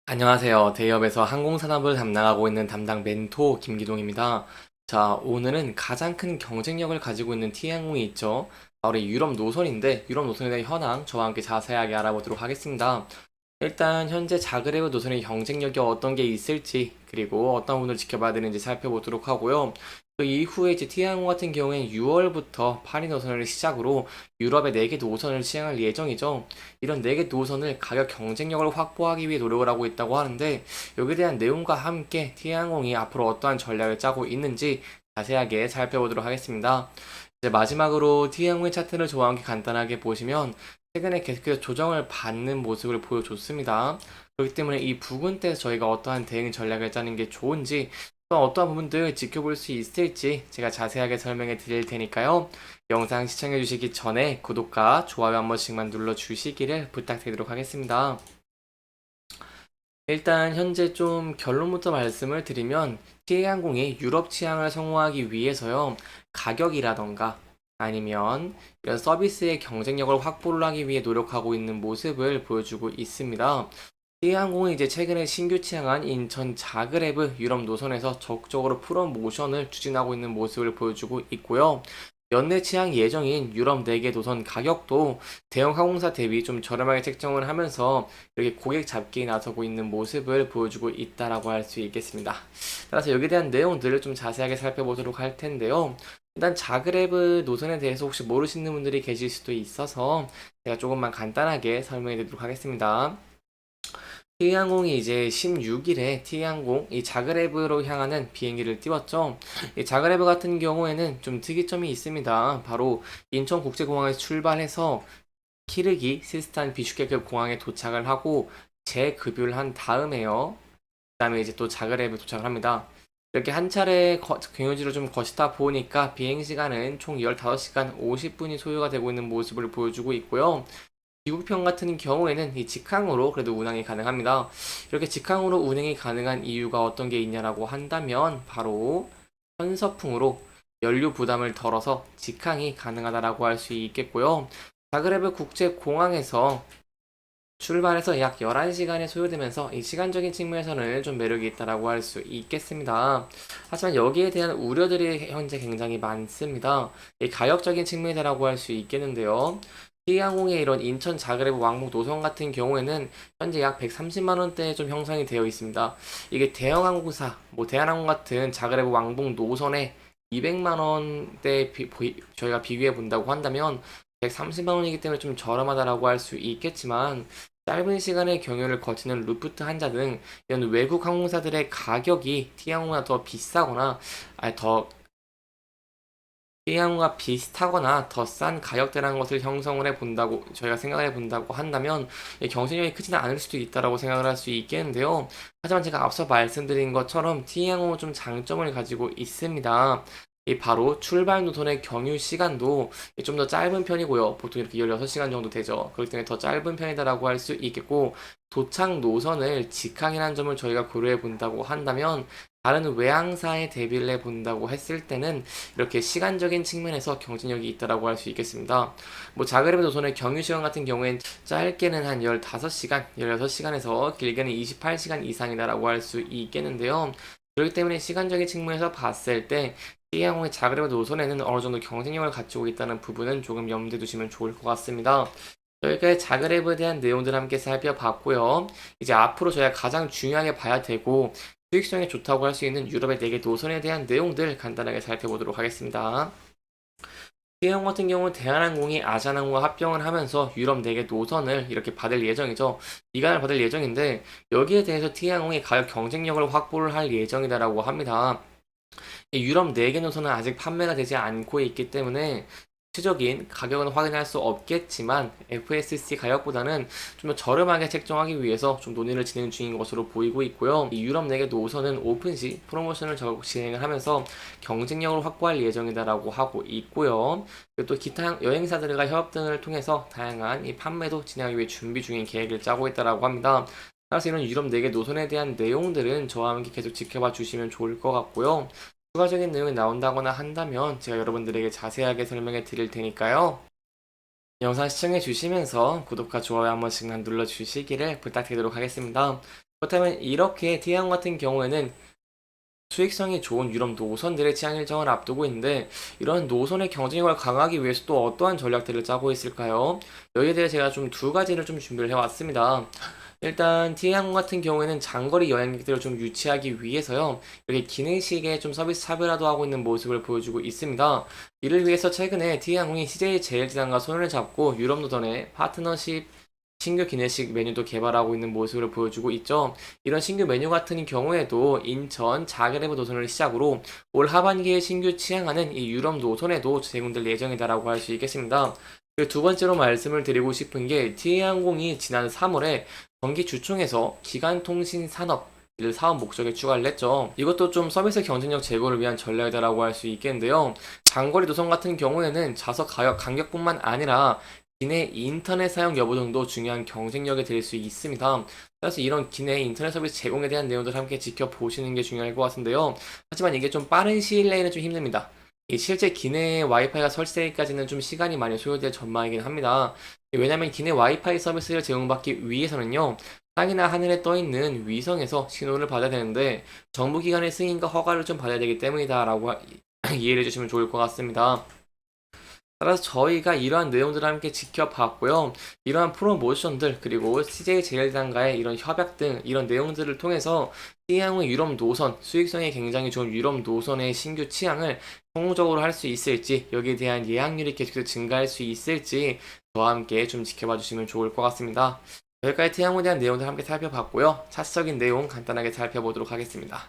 안녕하세요. 대기업에서 항공산업을 담당하고 있는 담당 멘토 김기동입니다. 자, 오늘은 가장 큰 경쟁력을 가지고 있는 T항공이 있죠. 바로 이 유럽 노선인데, 유럽 노선에 대한 현황 저와 함께 자세하게 알아보도록 하겠습니다. 일단 현재 자그레브 노선의 경쟁력이 어떤 게 있을지, 그리고 어떤 부분을 지켜봐야 되는지 살펴보도록 하고요. 그 이후에 이제 T항공 같은 경우에는 6월부터 파리 노선을 시작으로 유럽의 4개 노선을 시행할 예정이죠. 이런 4개 노선을 가격 경쟁력을 확보하기 위해 노력을 하고 있다고 하는데, 여기에 대한 내용과 함께 T항공이 앞으로 어떠한 전략을 짜고 있는지 자세하게 살펴보도록 하겠습니다. 이제 마지막으로 T항공의 차트를 저와 함께 간단하게 보시면 최근에 계속해서 조정을 받는 모습을 보여줬습니다. 그렇기 때문에 이 부분대에서 저희가 어떠한 대응 전략을 짜는 게 좋은지 또 어떠한 부분들 지켜볼 수 있을지 제가 자세하게 설명해 드릴 테니까요. 영상 시청해 주시기 전에 구독과 좋아요 한 번씩만 눌러 주시기를 부탁드리도록 하겠습니다. 일단 현재 좀 결론부터 말씀을 드리면 TA항공이 유럽 취항을 성공하기 위해서요. 가격이라던가 아니면 이런 서비스의 경쟁력을 확보를 하기 위해 노력하고 있는 모습을 보여주고 있습니다. T항공이 이제 최근에 신규 취항한 인천 자그레브 유럽 노선에서 적극적으로 프로모션을 추진하고 있는 모습을 보여주고 있고요. 연내 취항 예정인 유럽 4개 노선 가격도 대형 항공사 대비 좀 저렴하게 책정을 하면서 이렇게 고객 잡기에 나서고 있는 모습을 보여주고 있다라고 할 수 있겠습니다. 따라서 여기에 대한 내용들을 좀 자세하게 살펴보도록 할 텐데요. 일단 자그레브 노선에 대해서 혹시 모르시는 분들이 계실 수도 있어서 제가 조금만 간단하게 설명해 드리도록 하겠습니다. T항공이 이제 16일에 T항공 이 자그레브로 향하는 비행기를 띄웠죠. 이 자그레브 같은 경우에는 좀 특이점이 있습니다. 바로 인천국제공항에서 출발해서 키르기 시스탄 비슈케크 공항에 도착을 하고 재급유를 한 다음에요. 그다음에 이제 또 자그레브에 도착을 합니다. 이렇게 한 차례 경유지를 좀 거치다 보니까 비행 시간은 총 15시간 50분이 소요가 되고 있는 모습을 보여주고 있고요. 미국편 같은 경우에는 이 직항으로 그래도 운항이 가능합니다. 이렇게 직항으로 운행이 가능한 이유가 어떤 게 있냐라고 한다면 바로 현서풍으로 연료 부담을 덜어서 직항이 가능하다라고 할 수 있겠고요. 자그레브 국제공항에서 출발해서 약 11시간이 소요되면서 이 시간적인 측면에서는 좀 매력이 있다라고 할 수 있겠습니다. 하지만 여기에 대한 우려들이 현재 굉장히 많습니다. 이 가격적인 측면이라고 할 수 있겠는데요. T항공의 이런 인천 자그레브 왕복 노선 같은 경우에는 현재 약 130만 원대에 좀 형성이 되어 있습니다. 이게 대형 항공사, 뭐 대한항공 같은 자그레브 왕복 노선에 200만 원대 저희가 비교해 본다고 한다면 130만 원이기 때문에 좀 저렴하다라고 할 수 있겠지만 짧은 시간의 경유를 거치는 루프트 한자 등 이런 외국 항공사들의 가격이 T항공보다 더 비싸거나 더 T항공과 비슷하거나 더 싼 가격대라는 것을 형성을 해 본다고 저희가 생각을 해 본다고 한다면 경쟁력이 크지는 않을 수도 있다라고 생각을 할 수 있겠는데요. 하지만 제가 앞서 말씀드린 것처럼 T항공은 좀 장점을 가지고 있습니다. 이 바로 출발 노선의 경유 시간도 좀 더 짧은 편이고요. 보통 이렇게 16시간 정도 되죠. 그렇기 때문에 더 짧은 편이다라고 할 수 있겠고 도착 노선을 직항이라는 점을 저희가 고려해 본다고 한다면 다른 외항사에 대비를 해 본다고 했을 때는 이렇게 시간적인 측면에서 경쟁력이 있다라고 할 수 있겠습니다. 뭐 자그레브 노선의 경유 시간 같은 경우엔 짧게는 한 15시간, 16시간에서 길게는 28시간 이상이다라고 할 수 있겠는데요. 그렇기 때문에 시간적인 측면에서 봤을 때 T항공의 자그레브 노선에는 어느 정도 경쟁력을 갖추고 있다는 부분은 조금 염두에 두시면 좋을 것 같습니다. 여기까지 자그레브에 대한 내용들 함께 살펴봤고요. 이제 앞으로 저희가 가장 중요하게 봐야 되고 수익성이 좋다고 할 수 있는 유럽의 4개 노선에 대한 내용들 간단하게 살펴보도록 하겠습니다. T항공 같은 경우는 대한항공이 아시아나항공과 합병을 하면서 유럽 4개 노선을 이렇게 받을 예정이죠. 이관을 받을 예정인데 여기에 대해서 T항공이 가격 경쟁력을 확보를 할 예정이다라고 합니다. 이 유럽 4개 노선은 아직 판매가 되지 않고 있기 때문에 구체적인 가격은 확인할 수 없겠지만 FSC 가격보다는 좀 더 저렴하게 책정하기 위해서 좀 논의를 진행 중인 것으로 보이고 있고요. 이 유럽 4개 노선은 오픈 시 프로모션을 진행을 하면서 경쟁력을 확보할 예정이다라고 하고 있고요. 그리고 또 기타 여행사들과 협업 등을 통해서 다양한 이 판매도 진행하기 위해 준비 중인 계획을 짜고 있다라고 합니다. 따라서 이런 유럽 4개 노선에 대한 내용들은 저와 함께 계속 지켜봐 주시면 좋을 것 같고요. 추가적인 내용이 나온다거나 한다면 제가 여러분들에게 자세하게 설명해 드릴 테니까요. 영상 시청해 주시면서 구독과 좋아요 한 번씩만 눌러 주시기를 부탁드리도록 하겠습니다. 그렇다면 이렇게 T항공 같은 경우에는 수익성이 좋은 유럽 노선들의 취항 일정을 앞두고 있는데 이런 노선의 경쟁력을 강화하기 위해서 또 어떠한 전략들을 짜고 있을까요? 여기에 대해 제가 좀 두 가지를 좀 준비를 해왔습니다. 일단 T항공 같은 경우에는 장거리 여행객들을 좀 유치하기 위해서요. 이렇게 기내식의 좀 서비스 차별화도 하고 있는 모습을 보여주고 있습니다. 이를 위해서 최근에 T항공이 CJ 제일지상과 손을 잡고 유럽 노선의 파트너십 신규 기내식 메뉴도 개발하고 있는 모습을 보여주고 있죠. 이런 신규 메뉴 같은 경우에도 인천, 자그레브 노선을 시작으로 올 하반기에 신규 취항하는 이 유럽 노선에도 제공될 예정이다라고 할 수 있겠습니다. 그리고 두 번째로 말씀을 드리고 싶은 게 TA항공이 지난 3월에 정기주총에서 기간통신산업 을 사업 목적에 추가를 했죠. 이것도 좀 서비스 경쟁력 제고를 위한 전략이다라고 할 수 있겠는데요. 장거리 노선 같은 경우에는 좌석 가격 간격뿐만 아니라 기내 인터넷 사용 여부 등도 중요한 경쟁력이 될 수 있습니다. 따라서 이런 기내 인터넷 서비스 제공에 대한 내용들 함께 지켜보시는 게 중요할 것 같은데요. 하지만 이게 좀 빠른 시일 내에는 좀 힘듭니다. 이 실제 기내 와이파이가 설치되기까지는 좀 시간이 많이 소요될 전망이긴 합니다. 왜냐하면 기내 와이파이 서비스를 제공받기 위해서는요. 땅이나 하늘에 떠있는 위성에서 신호를 받아야 되는데 정부기관의 승인과 허가를 좀 받아야 되기 때문이다라고 이해를 해주시면 좋을 것 같습니다. 따라서 저희가 이러한 내용들을 함께 지켜봤고요. 이러한 프로모션들 그리고 CJ 제일단과의 이런 협약 등 이런 내용들을 통해서 T항의 유럽 노선, 수익성이 굉장히 좋은 유럽 노선의 신규 취항을 성공적으로 할 수 있을지 여기에 대한 예약률이 계속해서 증가할 수 있을지 저와 함께 좀 지켜봐 주시면 좋을 것 같습니다. 여기까지 T항에 대한 내용들 함께 살펴봤고요. 차트적인 내용 간단하게 살펴보도록 하겠습니다.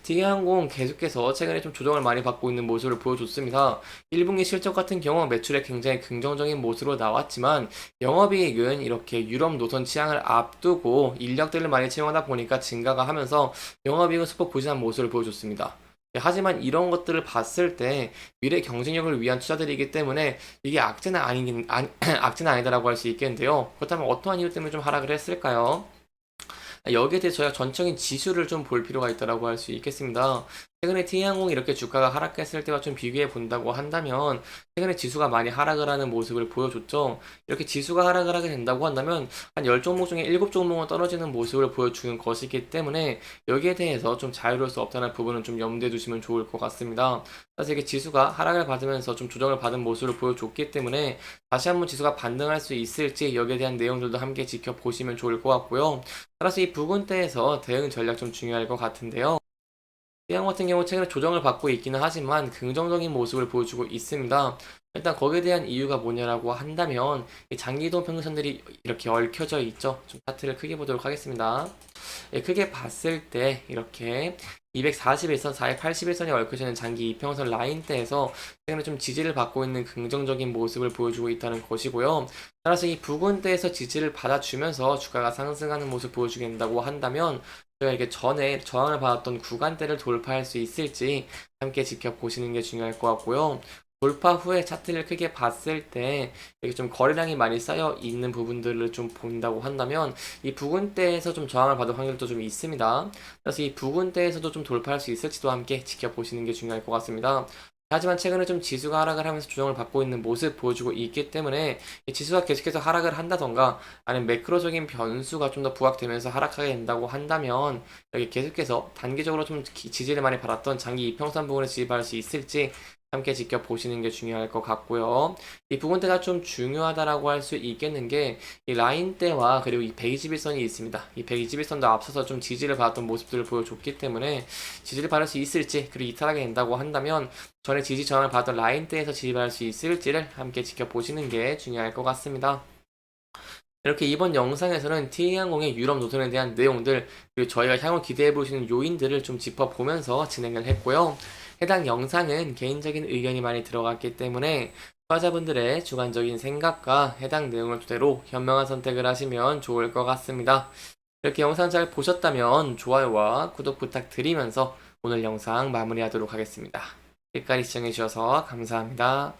T항공 계속해서 최근에 좀 조정을 많이 받고 있는 모습을 보여줬습니다. 1분기 실적 같은 경우 매출에 굉장히 긍정적인 모습으로 나왔지만 영업이익은 이렇게 유럽 노선 취항을 앞두고 인력들을 많이 채용하다 보니까 증가가 하면서 영업이익은 소폭 부진한 모습을 보여줬습니다. 하지만 이런 것들을 봤을 때 미래 경쟁력을 위한 투자들이기 때문에 이게 악재는 아니다라고 할 수 있겠는데요. 그렇다면 어떠한 이유 때문에 좀 하락을 했을까요? 여기에 대해 저희가 전적인 지수를 좀 볼 필요가 있다고 할 수 있겠습니다. 최근에 T항공이 이렇게 주가가 하락했을 때와 좀 비교해 본다고 한다면 최근에 지수가 많이 하락을 하는 모습을 보여줬죠. 이렇게 지수가 하락을 하게 된다고 한다면 한 10종목 중에 7종목은 떨어지는 모습을 보여주는 것이기 때문에 여기에 대해서 좀 자유로울 수 없다는 부분은 좀 염두에 두시면 좋을 것 같습니다. 그래서 이게 지수가 하락을 받으면서 좀 조정을 받은 모습을 보여줬기 때문에 다시 한번 지수가 반등할 수 있을지 여기에 대한 내용들도 함께 지켜보시면 좋을 것 같고요. 따라서 이 부분대에서 대응 전략 좀 중요할 것 같은데요. T항 같은 경우 최근에 조정을 받고 있기는 하지만 긍정적인 모습을 보여주고 있습니다. 일단 거기에 대한 이유가 뭐냐라고 한다면 이 장기이동 평균선들이 이렇게 얽혀져 있죠. 좀 차트를 크게 보도록 하겠습니다. 예, 크게 봤을 때 이렇게 241선, 481선이 얽혀져 있는 장기 이평선 라인대에서 최근에 좀 지지를 받고 있는 긍정적인 모습을 보여주고 있다는 것이고요. 따라서 이 부근대에서 지지를 받아주면서 주가가 상승하는 모습 보여주게 된다고 한다면 저희가 이렇게 전에 저항을 받았던 구간대를 돌파할 수 있을지 함께 지켜보시는 게 중요할 것 같고요. 돌파 후에 차트를 크게 봤을 때 이렇게 좀 거래량이 많이 쌓여 있는 부분들을 좀 본다고 한다면 이 부근대에서 좀 저항을 받을 확률도 좀 있습니다. 그래서 이 부근대에서도 좀 돌파할 수 있을지도 함께 지켜보시는 게 중요할 것 같습니다. 하지만 최근에 좀 지수가 하락을 하면서 조정을 받고 있는 모습 보여주고 있기 때문에 이 지수가 계속해서 하락을 한다던가 아니면 매크로적인 변수가 좀 더 부각되면서 하락하게 된다고 한다면 여기 계속해서 단기적으로 좀 지지를 많이 받았던 장기 이평선 부분에 진입할 수 있을지 함께 지켜보시는 게 중요할 것 같고요. 이 부분대가 좀 중요하다라고 할 수 있겠는 게 이 라인대와 그리고 이 121선이 있습니다. 이 121선도 앞서서 좀 지지를 받았던 모습들을 보여줬기 때문에 지지를 받을 수 있을지 그리고 이탈하게 된다고 한다면 전에 지지 저항을 받았던 라인대에서 지지받을 수 있을지를 함께 지켜보시는 게 중요할 것 같습니다. 이렇게 이번 영상에서는 T항공의 유럽 노선에 대한 내용들 그리고 저희가 향후 기대해 보시는 요인들을 좀 짚어보면서 진행을 했고요. 해당 영상은 개인적인 의견이 많이 들어갔기 때문에 투자자분들의 주관적인 생각과 해당 내용을 토대로 현명한 선택을 하시면 좋을 것 같습니다. 이렇게 영상 잘 보셨다면 좋아요와 구독 부탁드리면서 오늘 영상 마무리하도록 하겠습니다. 끝까지 시청해주셔서 감사합니다.